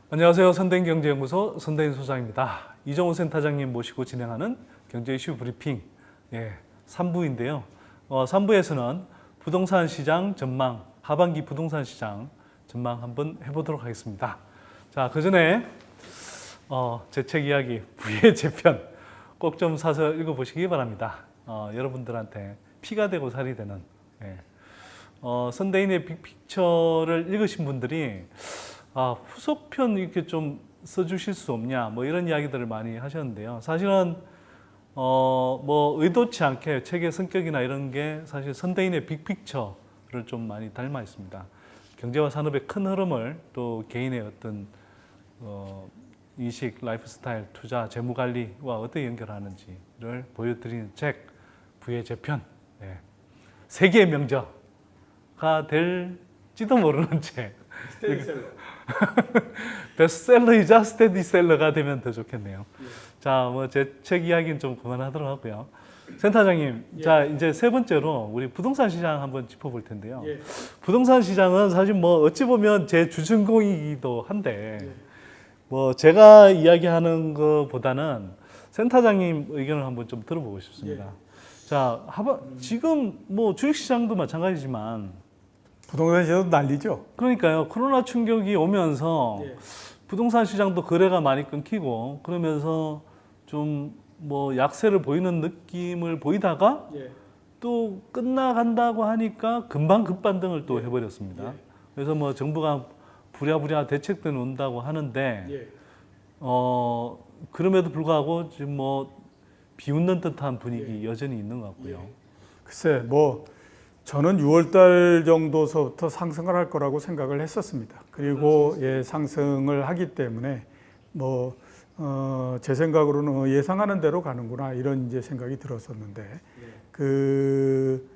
안녕하세요. 선대인경제연구소 선대인 소장입니다. 이정훈 센터장님 모시고 진행하는 경제 이슈 브리핑 3부인데요. 3부에서는 부동산 시장 전망, 하반기 부동산 시장 전망 한번 해보도록 하겠습니다. 자, 그 전에 제 책 이야기 부의 재편 꼭 좀 사서 읽어보시기 바랍니다. 여러분들한테 피가 되고 살이 되는 선대인의 빅픽처를 읽으신 분들이 후속편 이렇게 좀 써주실 수 없냐 뭐 이런 이야기들을 많이 하셨는데요. 사실은 뭐 의도치 않게 책의 성격이나 이런 게 사실 선대인의 빅픽처를 좀 많이 닮아 있습니다. 경제와 산업의 큰 흐름을 또 개인의 어떤 인식, 라이프스타일, 투자, 재무관리와 어떻게 연결하는지를 보여드리는 책 부의 재편, 세계의 명저가 될지도 모르는 책. 스테디셀러. 베스트셀러이자 스테디셀러가 되면 더 좋겠네요. 자, 뭐 제 책 이야기는 좀 그만하도록 하고요. 센터장님, 자 이제 세 번째로 우리 부동산 시장 한번 짚어볼 텐데요. 부동산 시장은 사실 뭐 어찌 보면 제 주전공이기도 한데 뭐 제가 이야기하는 것보다는 센터장님 의견을 한번 좀 들어보고 싶습니다. 자, 지금 뭐 주식시장도 마찬가지지만 부동산 시장도 난리죠. 그러니까요. 코로나 충격이 오면서 부동산 시장도 거래가 많이 끊기고 그러면서 좀 뭐 약세를 보이는 느낌을 보이다가 또 끝나간다고 하니까 금방 급반등을 또 해버렸습니다. 그래서 뭐 정부가 부랴부랴 대책도 논다고 하는데 그럼에도 불구하고 지금 뭐 비웃는 듯한 분위기 여전히 있는 것 같고요. 글쎄 뭐 저는 6월달 정도서부터 상승을 할 거라고 생각을 했었습니다. 그리고 상승을 하기 때문에 뭐 제 생각으로는 예상하는 대로 가는구나 이런 이제 생각이 들었었는데 그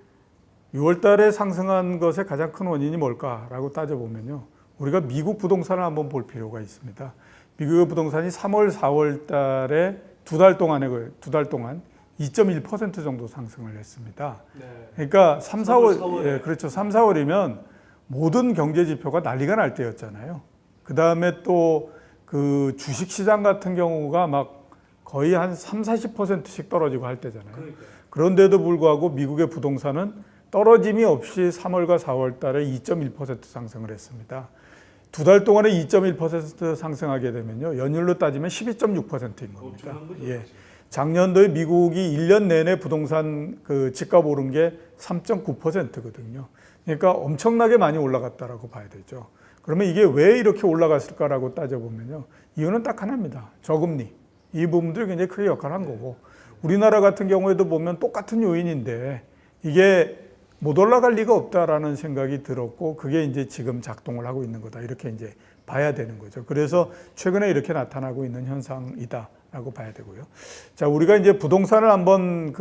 6월달에 상승한 것의 가장 큰 원인이 뭘까라고 따져보면요, 우리가 미국 부동산을 한번 볼 필요가 있습니다. 미국의 부동산이 3월, 4월달에 두 달 동안 2.1% 정도 상승을 했습니다. 그러니까 3, 4월, 그렇죠. 3, 4월이면 모든 경제 지표가 난리가 날 때였잖아요. 그 다음에 또 그 주식 시장 같은 경우가 막 거의 한 3, 40%씩 떨어지고 할 때잖아요. 그런데도 불구하고 미국의 부동산은 떨어짐이 없이 3월과 4월 달에 2.1% 상승을 했습니다. 두 달 동안에 2.1% 상승하게 되면요, 연율로 따지면 12.6%인 겁니다. 작년도에 미국이 1년 내내 부동산 그 집값 오른 게 3.9%거든요. 그러니까 엄청나게 많이 올라갔다라고 봐야 되죠. 그러면 이게 왜 이렇게 올라갔을까라고 따져보면요, 이유는 딱 하나입니다. 저금리. 이 부분들이 굉장히 크게 역할을 한 거고, 우리나라 같은 경우에도 보면 똑같은 요인인데 이게 못 올라갈 리가 없다라는 생각이 들었고, 그게 이제 지금 작동을 하고 있는 거다, 이렇게 이제 봐야 되는 거죠. 그래서 최근에 이렇게 나타나고 있는 현상이다라고 봐야 되고요. 자, 우리가 이제 부동산을 한번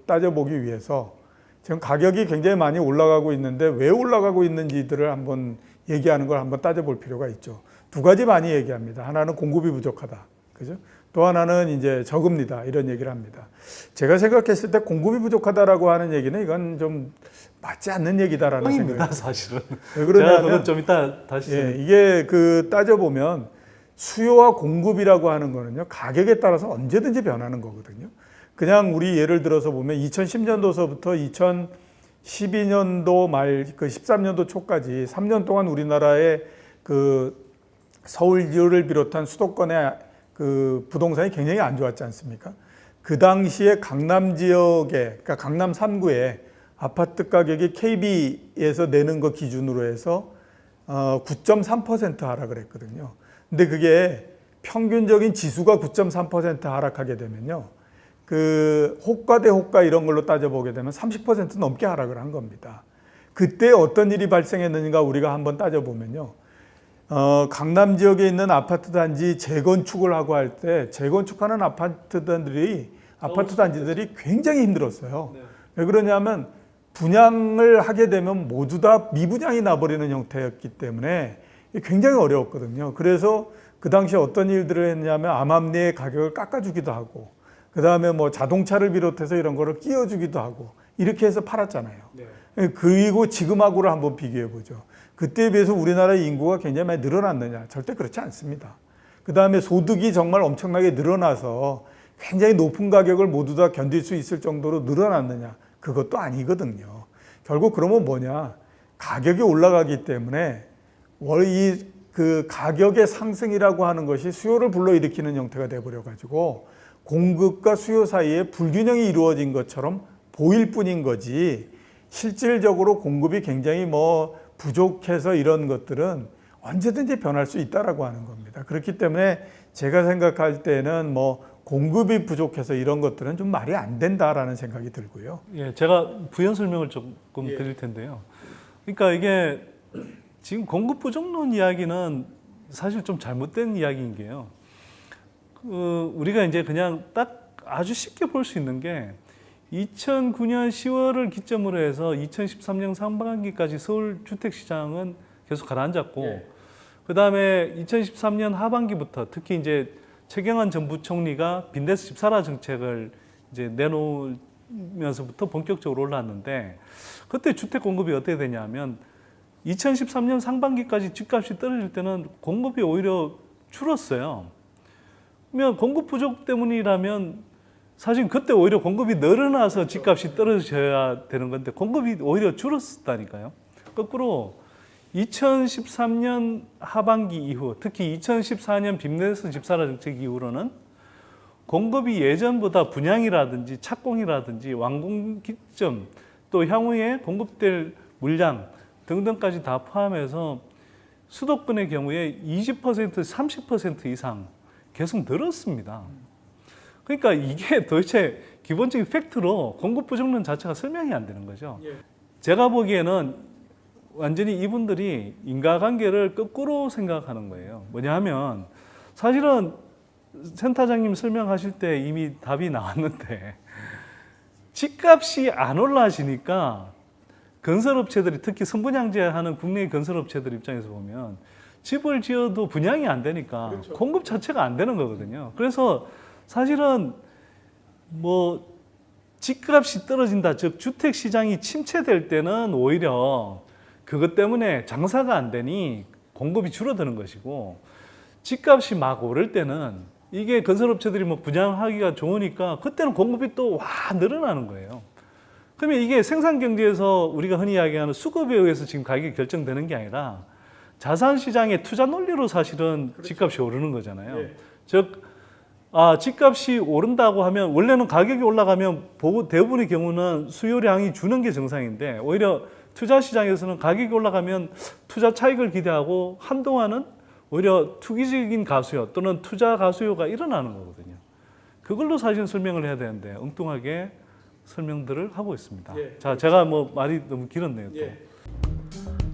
따져보기 위해서 지금 가격이 굉장히 많이 올라가고 있는데 왜 올라가고 있는지들을 한번 얘기하는 걸 한번 따져볼 필요가 있죠. 두 가지 많이 얘기합니다. 하나는 공급이 부족하다, 그죠? 또 하나는 이제 저금리다, 이런 얘기를 합니다. 제가 생각했을 때 공급이 부족하다라고 하는 얘기는 이건 좀 맞지 않는 얘기다라는 생각이 사실은. 왜 그러냐면 그건 좀 이따 다시 이게 따져보면 수요와 공급이라고 하는 거는요, 가격에 따라서 언제든지 변하는 거거든요. 그냥 우리 예를 들어서 보면 2010년도서부터 2012년도 말 13년도 초까지 3년 동안 우리나라의 서울지를 비롯한 수도권의 부동산이 굉장히 안 좋았지 않습니까? 그 당시에 강남 지역에, 그러니까 강남 3구에 아파트 가격이 KB에서 내는 거 기준으로 해서 9.3% 하락을 했거든요. 근데 그게 평균적인 지수가 9.3% 하락하게 되면요, 호가 대 호가 이런 걸로 따져보게 되면 30% 넘게 하락을 한 겁니다. 그때 어떤 일이 발생했는가 우리가 한번 따져보면요, 강남 지역에 있는 아파트 단지 재건축을 하고 할 때 재건축하는 아파트 단지들이 굉장히 힘들었어요. 왜 그러냐면 분양을 하게 되면 모두 다 미분양이 나버리는 형태였기 때문에 굉장히 어려웠거든요. 그래서 그 당시에 어떤 일들을 했냐면 암암리의 가격을 깎아주기도 하고, 그 다음에 뭐 자동차를 비롯해서 이런 거를 끼워주기도 하고, 이렇게 해서 팔았잖아요. 그리고 지금하고를 한번 비교해 보죠. 그때에 비해서 우리나라의 인구가 굉장히 많이 늘어났느냐? 절대 그렇지 않습니다. 그 다음에 소득이 정말 엄청나게 늘어나서 굉장히 높은 가격을 모두 다 견딜 수 있을 정도로 늘어났느냐? 그것도 아니거든요. 결국 그러면 뭐냐? 가격이 올라가기 때문에 그 가격의 상승이라고 하는 것이 수요를 불러일으키는 형태가 돼버려 가지고 공급과 수요 사이에 불균형이 이루어진 것처럼 보일 뿐인 거지, 실질적으로 공급이 굉장히 뭐 부족해서 이런 것들은 언제든지 변할 수 있다라고 하는 겁니다. 그렇기 때문에 제가 생각할 때는 뭐 공급이 부족해서 이런 것들은 좀 말이 안 된다라는 생각이 들고요. 예, 제가 부연 설명을 조금 드릴 텐데요. 그러니까 이게 지금 공급 부족론 이야기는 사실 좀 잘못된 이야기인 게요. 우리가 이제 그냥 딱 아주 쉽게 볼 수 있는 게 2009년 10월을 기점으로 해서 2013년 상반기까지 서울 주택 시장은 계속 가라앉았고, 그 다음에 2013년 하반기부터 특히 이제 최경환 전 부총리가 빈대서 집 사라 정책을 이제 내놓으면서부터 본격적으로 올랐는데, 그때 주택 공급이 어떻게 되냐면 2013년 상반기까지 집값이 떨어질 때는 공급이 오히려 줄었어요. 그러면 공급 부족 때문이라면 사실 그때 오히려 공급이 늘어나서 집값이 떨어져야 되는 건데 공급이 오히려 줄었다니까요. 거꾸로 2013년 하반기 이후, 특히 2014년 빈대서 집 사라 정책 이후로는 공급이 예전보다 분양이라든지 착공이라든지 완공 기점, 또 향후에 공급될 물량 등등까지 다 포함해서 수도권의 경우에 20%, 30% 이상 계속 늘었습니다. 그러니까 이게 도대체 기본적인 팩트로 공급 부족론 자체가 설명이 안 되는 거죠. 제가 보기에는 완전히 이분들이 인과관계를 거꾸로 생각하는 거예요. 뭐냐 하면 사실은 센터장님 설명하실 때 이미 답이 나왔는데 집값이 안 올라지니까 건설업체들이, 특히 선분양제하는 국내의 건설업체들 입장에서 보면 집을 지어도 분양이 안 되니까 그렇죠. 공급 자체가 안 되는 거거든요. 그래서 사실은 뭐 집값이 떨어진다, 즉 주택 시장이 침체될 때는 오히려 그것 때문에 장사가 안 되니 공급이 줄어드는 것이고, 집값이 막 오를 때는 이게 건설업체들이 뭐 분양하기가 좋으니까 그때는 공급이 또 늘어나는 거예요. 그러면 이게 생산 경제에서 우리가 흔히 이야기하는 수급에 의해서 지금 가격이 결정되는 게 아니라 자산 시장의 투자 논리로 사실은 그렇죠. 집값이 오르는 거잖아요. 예. 즉, 집값이 오른다고 하면 원래는 가격이 올라가면 대부분의 경우는 수요량이 주는 게 정상인데, 오히려 투자 시장에서는 가격이 올라가면 투자 차익을 기대하고 한동안은 오히려 투기적인 가수요 또는 투자 가수요가 일어나는 거거든요. 그걸로 사실 설명을 해야 되는데 엉뚱하게 설명들을 하고 있습니다. 자, 제가 뭐 말이 너무 길었네요. 또.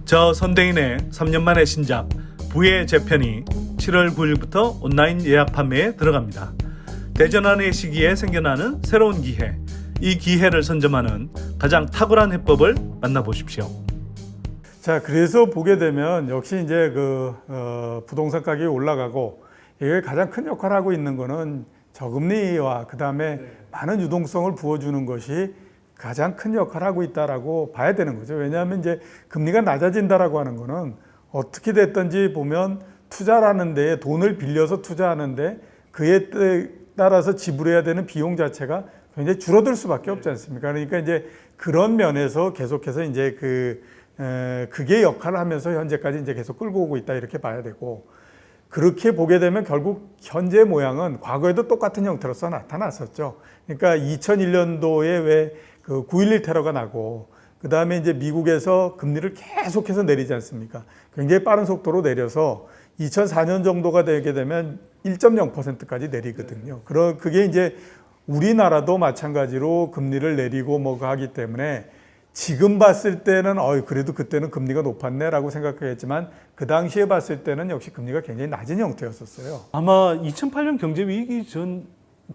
저 선대인의 3년 만의 신작 부의 재편이 7월 9일부터 온라인 예약 판매에 들어갑니다. 대전환의 시기에 생겨나는 새로운 기회, 이 기회를 선점하는 가장 탁월한 해법을 만나보십시오. 자, 그래서 보게 되면 역시 이제 부동산 가격이 올라가고, 이게 가장 큰 역할을 하고 있는 거는 저금리와 그 다음에 많은 유동성을 부어주는 것이 가장 큰 역할을 하고 있다라고 봐야 되는 거죠. 왜냐하면 이제 금리가 낮아진다라고 하는 거는 어떻게 됐든지 보면 투자라는 데에 돈을 빌려서 투자하는데 그에 따라서 지불해야 되는 비용 자체가 굉장히 줄어들 수밖에 없지 않습니까? 그러니까 이제 그런 면에서 계속해서 이제 그게 역할을 하면서 현재까지 이제 계속 끌고 오고 있다, 이렇게 봐야 되고, 그렇게 보게 되면 결국 현재 모양은 과거에도 똑같은 형태로서 나타났었죠. 그러니까 2001년도에 왜 그 9.11 테러가 나고, 그 다음에 이제 미국에서 금리를 계속해서 내리지 않습니까? 굉장히 빠른 속도로 내려서 2004년 정도가 되게 되면 1.0%까지 내리거든요. 그게 이제 우리나라도 마찬가지로 금리를 내리고 뭐가 하기 때문에 지금 봤을 때는 그래도 그때는 금리가 높았네라고 생각하겠지만 그 당시에 봤을 때는 역시 금리가 굉장히 낮은 형태였었어요. 아마 2008년 경제 위기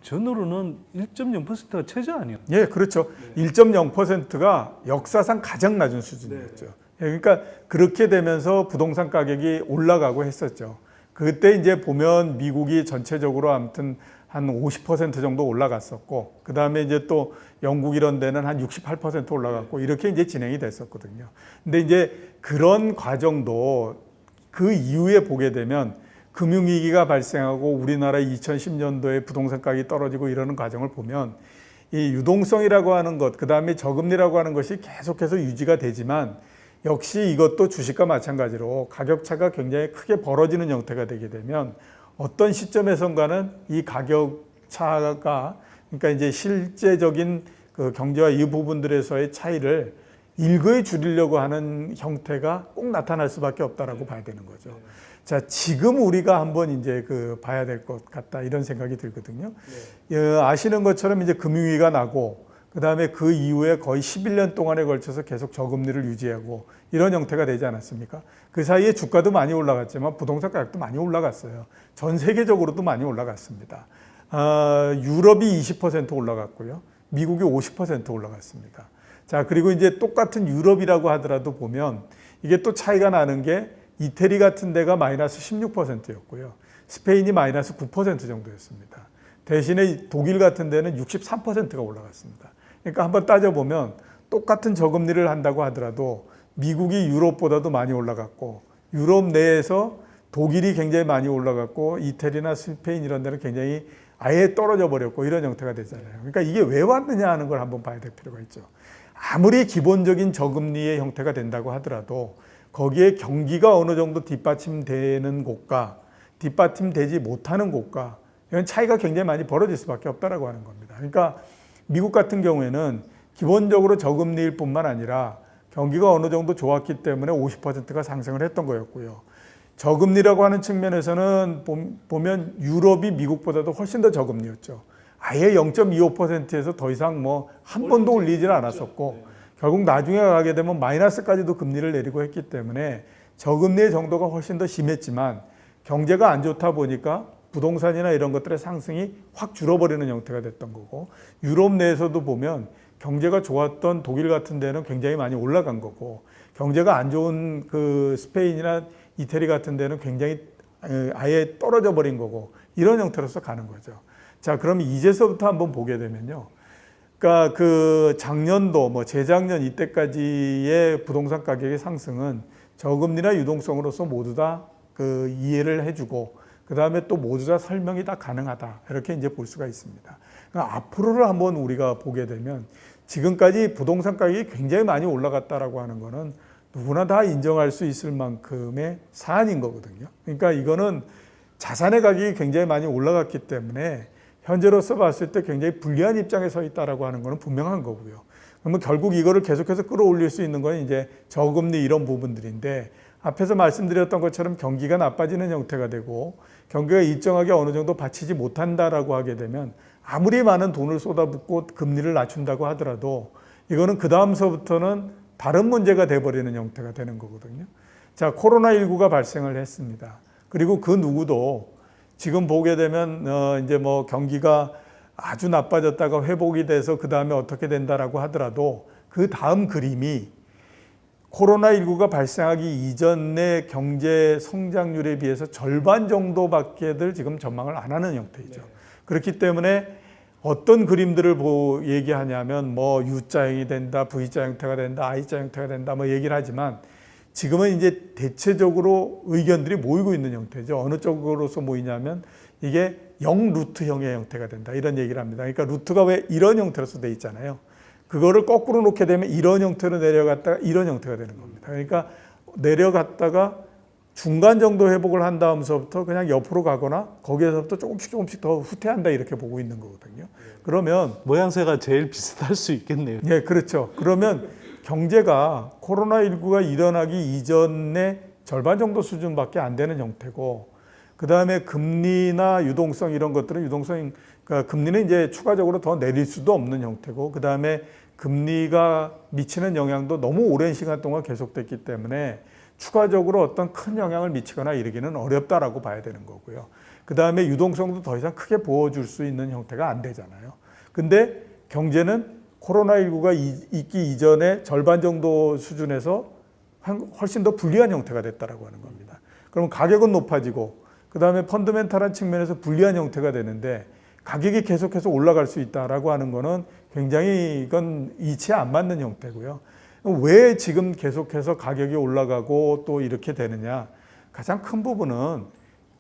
전으로는 1.0%가 최저 아니에요? 예, 그렇죠. 1.0%가 역사상 가장 낮은 수준이었죠. 그러니까 그렇게 되면서 부동산 가격이 올라가고 했었죠. 그때 이제 보면 미국이 전체적으로 아무튼 한 50% 정도 올라갔었고, 그 다음에 이제 또 영국 이런 데는 한 68% 올라갔고 이렇게 이제 진행이 됐었거든요. 근데 이제 그런 과정도 그 이후에 보게 되면 금융위기가 발생하고 우리나라 2010년도에 부동산 가격이 떨어지고 이러는 과정을 보면 이 유동성이라고 하는 것, 그 다음에 저금리라고 하는 것이 계속해서 유지가 되지만 역시 이것도 주식과 마찬가지로 가격 차가 굉장히 크게 벌어지는 형태가 되게 되면 어떤 시점에선가는 이 가격 차가 그러니까 이제 실제적인 그 경제와 이 부분들에서의 차이를 일거에 줄이려고 하는 형태가 꼭 나타날 수밖에 없다라고 봐야 되는 거죠. 자, 지금 우리가 한번 이제 그 봐야 될 것 같다 이런 생각이 들거든요. 아시는 것처럼 이제 금융위기가 나고 그 다음에 그 이후에 거의 11년 동안에 걸쳐서 계속 저금리를 유지하고 이런 형태가 되지 않았습니까? 그 사이에 주가도 많이 올라갔지만 부동산 가격도 많이 올라갔어요. 전 세계적으로도 많이 올라갔습니다. 유럽이 20% 올라갔고요. 미국이 50% 올라갔습니다. 자, 그리고 이제 똑같은 유럽이라고 하더라도 보면 이게 또 차이가 나는 게 이태리 같은 데가 마이너스 16%였고요. 스페인이 마이너스 9% 정도였습니다. 대신에 독일 같은 데는 63%가 올라갔습니다. 그러니까 한번 따져보면 똑같은 저금리를 한다고 하더라도 미국이 유럽보다도 많이 올라갔고 유럽 내에서 독일이 굉장히 많이 올라갔고 이태리나 스페인 이런 데는 굉장히 아예 떨어져 버렸고 이런 형태가 되잖아요. 그러니까 이게 왜 왔느냐 하는 걸 한번 봐야 될 필요가 있죠. 아무리 기본적인 저금리의 형태가 된다고 하더라도 거기에 경기가 어느 정도 뒷받침되는 곳과 뒷받침되지 못하는 곳과 이런 차이가 굉장히 많이 벌어질 수밖에 없다라고 하는 겁니다. 그러니까 미국 같은 경우에는 기본적으로 저금리일 뿐만 아니라 경기가 어느 정도 좋았기 때문에 50%가 상승을 했던 거였고요. 저금리라고 하는 측면에서는 보면 유럽이 미국보다도 훨씬 더 저금리였죠. 아예 0.25%에서 더 이상 뭐 한 번도 올리지는 않았었고 결국 나중에 가게 되면 마이너스까지도 금리를 내리고 했기 때문에 저금리의 정도가 훨씬 더 심했지만 경제가 안 좋다 보니까 부동산이나 이런 것들의 상승이 확 줄어버리는 형태가 됐던 거고 유럽 내에서도 보면 경제가 좋았던 독일 같은 데는 굉장히 많이 올라간 거고 경제가 안 좋은 그 스페인이나 이태리 같은 데는 굉장히 아예 떨어져 버린 거고 이런 형태로서 가는 거죠. 자, 그럼 이제서부터 한번 보게 되면요. 그러니까 그 작년도 뭐 재작년 이때까지의 부동산 가격의 상승은 저금리나 유동성으로서 모두 다 그 이해를 해주고 그 다음에 또 모두 다 설명이 다 가능하다 이렇게 이제 볼 수가 있습니다. 그러니까 앞으로를 한번 우리가 보게 되면 지금까지 부동산 가격이 굉장히 많이 올라갔다라고 하는 거는 누구나 다 인정할 수 있을 만큼의 사안인 거거든요. 그러니까 이거는 자산의 가격이 굉장히 많이 올라갔기 때문에 현재로서 봤을 때 굉장히 불리한 입장에 서 있다라고 하는 거는 분명한 거고요. 그러면 결국 이거를 계속해서 끌어올릴 수 있는 건 이제 저금리 이런 부분들인데 앞에서 말씀드렸던 것처럼 경기가 나빠지는 형태가 되고 경기가 일정하게 어느 정도 받치지 못한다라고 하게 되면 아무리 많은 돈을 쏟아붓고 금리를 낮춘다고 하더라도 이거는 그 다음서부터는 다른 문제가 돼버리는 형태가 되는 거거든요. 자, 코로나19가 발생을 했습니다. 그리고 그 누구도 지금 보게 되면 이제 뭐 경기가 아주 나빠졌다가 회복이 돼서 그 다음에 어떻게 된다라고 하더라도 그 다음 그림이 코로나19가 발생하기 이전의 경제 성장률에 비해서 절반 정도밖에들 지금 전망을 안 하는 형태이죠. 그렇기 때문에 어떤 그림들을 얘기하냐면 뭐 U자형이 된다, V자 형태가 된다, I자 형태가 된다 뭐 얘기를 하지만 지금은 이제 대체적으로 의견들이 모이고 있는 형태죠. 어느 쪽으로서 모이냐면 이게 0루트형의 형태가 된다 이런 얘기를 합니다. 그러니까 루트가 왜 이런 형태로서 돼 있잖아요. 그거를 거꾸로 놓게 되면 이런 형태로 내려갔다가 이런 형태가 되는 겁니다. 그러니까 내려갔다가 중간 정도 회복을 한 다음서부터 그냥 옆으로 가거나 거기에서부터 조금씩 더 후퇴한다 이렇게 보고 있는 거거든요. 그러면 모양새가 제일 비슷할 수 있겠네요. 예, 그렇죠. 그러면 경제가 코로나19가 일어나기 이전에 절반 정도 수준밖에 안 되는 형태고 그 다음에 금리나 유동성 이런 것들은 그러니까 금리는 이제 추가적으로 더 내릴 수도 없는 형태고 그 다음에 금리가 미치는 영향도 너무 오랜 시간 동안 계속됐기 때문에 추가적으로 어떤 큰 영향을 미치거나 이르기는 어렵다라고 봐야 되는 거고요. 그 다음에 유동성도 더 이상 크게 부어줄 수 있는 형태가 안 되잖아요. 근데 경제는 코로나19가 있기 이전에 절반 정도 수준에서 훨씬 더 불리한 형태가 됐다라고 하는 겁니다. 그러면 가격은 높아지고 그 다음에 펀더멘탈한 측면에서 불리한 형태가 되는데 가격이 계속해서 올라갈 수 있다라고 하는 거는 굉장히 이건 이치에 안 맞는 형태고요. 왜 지금 계속해서 가격이 올라가고 또 이렇게 되느냐? 가장 큰 부분은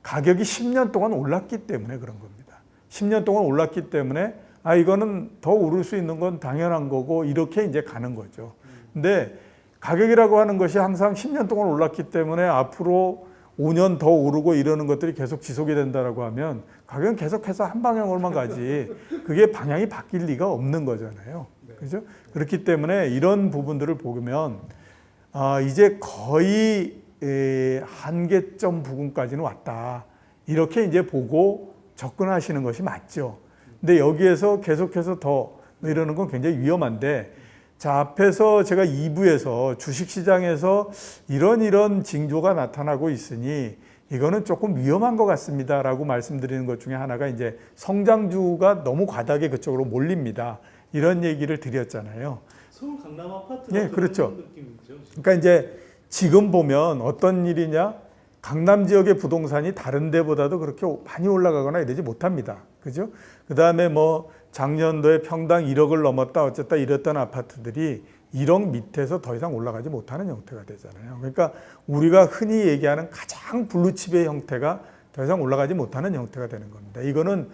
가격이 10년 동안 올랐기 때문에 그런 겁니다. 10년 동안 올랐기 때문에 이거는 더 오를 수 있는 건 당연한 거고 이렇게 이제 가는 거죠. 근데 가격이라고 하는 것이 항상 10년 동안 올랐기 때문에 앞으로 5년 더 오르고 이러는 것들이 계속 지속이 된다라고 하면 가격은 계속해서 한 방향으로만 가지 그게 방향이 바뀔 리가 없는 거잖아요. 그죠? 그렇기 때문에 이런 부분들을 보면 이제 거의 한계점 부근까지는 왔다. 이렇게 이제 보고 접근하시는 것이 맞죠. 근데 여기에서 계속해서 더 이러는 건 굉장히 위험한데 자, 앞에서 제가 2부에서 주식시장에서 이런 징조가 나타나고 있으니 이거는 조금 위험한 것 같습니다라고 말씀드리는 것 중에 하나가 이제 성장주가 너무 과다하게 그쪽으로 몰립니다. 이런 얘기를 드렸잖아요. 서울 강남 아파트 네, 그렇죠. 느낌이죠. 그러니까 이제 지금 보면 어떤 일이냐? 강남 지역의 부동산이 다른 데보다도 그렇게 많이 올라가거나 이러지 못합니다. 그죠? 그 다음에 뭐 작년도에 평당 1억을 넘었다 어쨌다 이랬던 아파트들이 1억 밑에서 더 이상 올라가지 못하는 형태가 되잖아요. 그러니까 우리가 흔히 얘기하는 가장 블루칩의 형태가 더 이상 올라가지 못하는 형태가 되는 겁니다. 이거는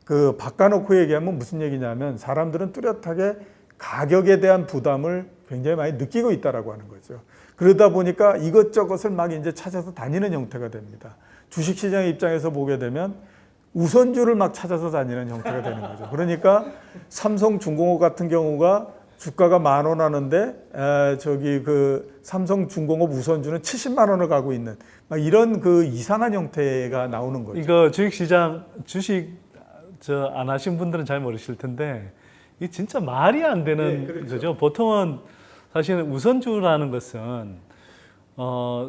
그 바꿔놓고 얘기하면 무슨 얘기냐면 사람들은 뚜렷하게 가격에 대한 부담을 굉장히 많이 느끼고 있다라고 하는 거죠. 그러다 보니까 이것저것을 막 이제 찾아서 다니는 형태가 됩니다. 주식시장의 입장에서 보게 되면 우선주를 막 찾아서 다니는 형태가 되는 거죠. 그러니까 삼성중공업 같은 경우가 주가가 10,000원 하는데 저기 그 삼성중공업 우선주는 70만 원을 가고 있는 막 이런 그 이상한 형태가 나오는 거죠. 이거 주식시장 주식 안 하신 분들은 잘 모르실 텐데 이 진짜 말이 안 되는 그렇죠. 거죠. 보통은 사실은 우선주라는 것은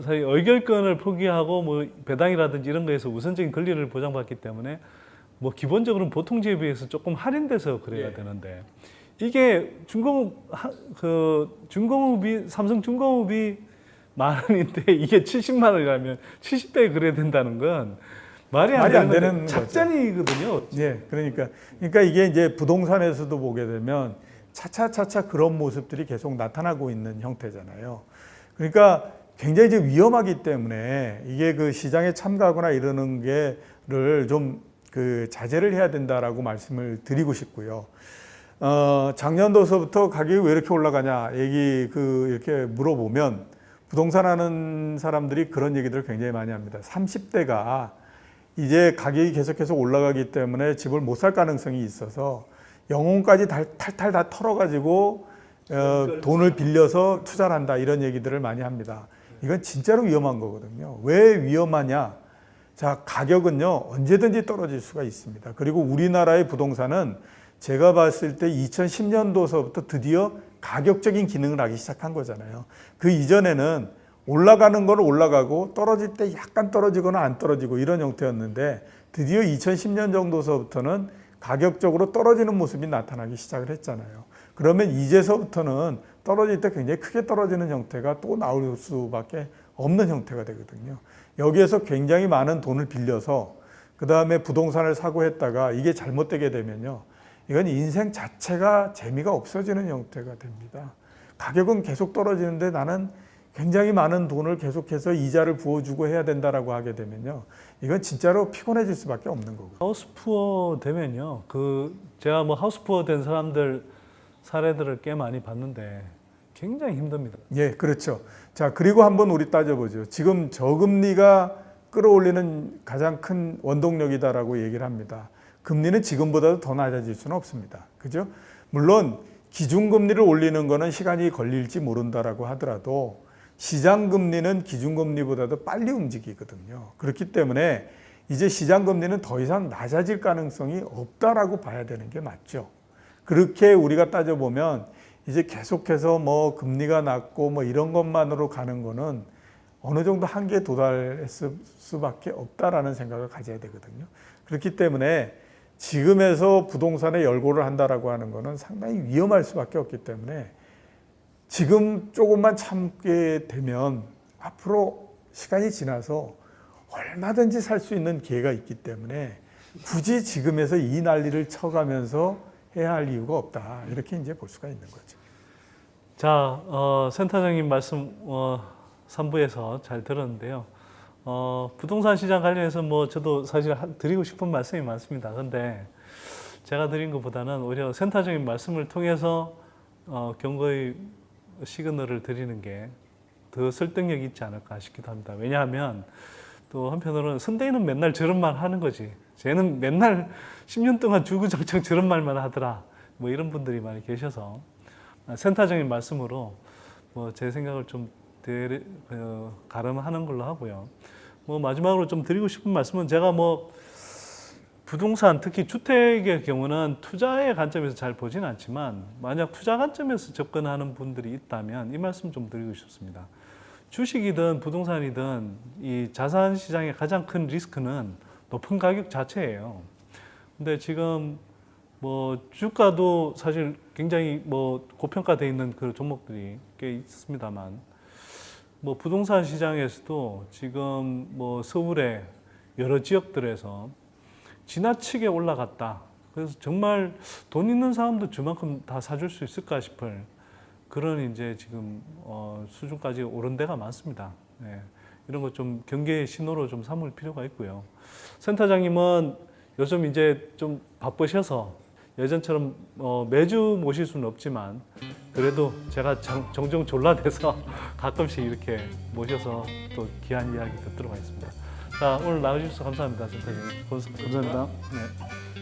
사실 의결권을 포기하고 뭐 배당이라든지 이런 거에서 우선적인 권리를 보장받기 때문에 뭐 기본적으로는 보통주에 비해서 조금 할인돼서 그래야 되는데 이게 중공업이 삼성중공업이 10,000원인데 이게 70만 원이라면 70배 그래야 된다는 건 말이 안 되는 작전이거든요. 예, 그러니까 이게 이제 부동산에서도 보게 되면 차차차차 그런 모습들이 계속 나타나고 있는 형태잖아요. 그러니까 굉장히 이제 위험하기 때문에 이게 그 시장에 참가하거나 이러는 게를 좀 그 자제를 해야 된다라고 말씀을 드리고 싶고요. 작년도서부터 가격이 왜 이렇게 올라가냐 이렇게 물어보면 부동산 하는 사람들이 그런 얘기들을 굉장히 많이 합니다. 30대가 이제 가격이 계속해서 올라가기 때문에 집을 못 살 가능성이 있어서 영혼까지 탈탈 다 털어가지고 돈을 빌려서 투자를 한다 이런 얘기들을 많이 합니다. 이건 진짜로 위험한 거거든요. 왜 위험하냐? 자, 가격은요 언제든지 떨어질 수가 있습니다. 그리고 우리나라의 부동산은 제가 봤을 때 2010년도서부터 드디어 가격적인 기능을 하기 시작한 거잖아요. 그 이전에는 올라가는 건 올라가고 떨어질 때 약간 떨어지거나 안 떨어지고 이런 형태였는데 드디어 2010년 정도서부터는 가격적으로 떨어지는 모습이 나타나기 시작을 했잖아요. 그러면 이제서부터는 떨어질 때 굉장히 크게 떨어지는 형태가 또 나올 수밖에 없는 형태가 되거든요. 여기에서 굉장히 많은 돈을 빌려서 그 다음에 부동산을 사고 했다가 이게 잘못되게 되면요. 이건 인생 자체가 재미가 없어지는 형태가 됩니다. 가격은 계속 떨어지는데 나는 굉장히 많은 돈을 계속해서 이자를 부어주고 해야 된다라고 하게 되면요. 이건 진짜로 피곤해질 수밖에 없는 거고. 하우스푸어 되면요. 제가 뭐 하우스푸어 된 사람들 사례들을 꽤 많이 봤는데 굉장히 힘듭니다. 예, 그렇죠. 자, 그리고 한번 우리 따져보죠. 지금 저금리가 끌어올리는 가장 큰 원동력이다라고 얘기를 합니다. 금리는 지금보다도 더 낮아질 수는 없습니다. 그죠? 물론 기준금리를 올리는 거는 시간이 걸릴지 모른다라고 하더라도 시장금리는 기준금리보다도 빨리 움직이거든요. 그렇기 때문에 이제 시장금리는 더 이상 낮아질 가능성이 없다라고 봐야 되는 게 맞죠. 그렇게 우리가 따져보면 이제 계속해서 뭐 금리가 낮고 뭐 이런 것만으로 가는 거는 어느 정도 한계에 도달했을 수밖에 없다라는 생각을 가져야 되거든요. 그렇기 때문에 지금에서 부동산에 열고를 한다라고 하는 거는 상당히 위험할 수밖에 없기 때문에 지금 조금만 참게 되면 앞으로 시간이 지나서 얼마든지 살 수 있는 기회가 있기 때문에 굳이 지금에서 이 난리를 쳐가면서 해야 할 이유가 없다. 이렇게 이제 볼 수가 있는 거죠. 자, 센터장님 말씀 3부에서 잘 들었는데요. 부동산 시장 관련해서 뭐 저도 사실 드리고 싶은 말씀이 많습니다. 근데 제가 드린 것보다는 오히려 센터장님 말씀을 통해서 경고의 시그널을 드리는 게 더 설득력이 있지 않을까 싶기도 합니다. 왜냐하면 또 한편으로는 선대위는 맨날 저런 말 하는 거지. 쟤는 맨날 10년 동안 주구장창 저런 말만 하더라. 뭐 이런 분들이 많이 계셔서 센터장님 말씀으로 뭐 제 생각을 좀 가름하는 걸로 하고요. 뭐 마지막으로 좀 드리고 싶은 말씀은 제가 뭐 부동산 특히 주택의 경우는 투자의 관점에서 잘 보지는 않지만 만약 투자 관점에서 접근하는 분들이 있다면 이 말씀 좀 드리고 싶습니다. 주식이든 부동산이든 이 자산 시장의 가장 큰 리스크는 높은 가격 자체예요. 근데 지금 뭐 주가도 사실 굉장히 뭐 고평가되어 있는 그 종목들이 꽤 있습니다만 뭐 부동산 시장에서도 지금 뭐 서울의 여러 지역들에서 지나치게 올라갔다. 그래서 정말 돈 있는 사람도 저만큼 다 사줄 수 있을까 싶을 그런 이제 지금 수준까지 오른 데가 많습니다. 네. 이런 거 좀 경계의 신호로 좀 삼을 필요가 있고요. 센터장님은 요즘 이제 좀 바쁘셔서 예전처럼 매주 모실 수는 없지만 그래도 제가 종종 졸라대서 가끔씩 이렇게 모셔서 또 귀한 이야기 듣도록 하겠습니다. 자, 오늘 나와주셔서 감사합니다, 센터장님. 감사합니다. 네.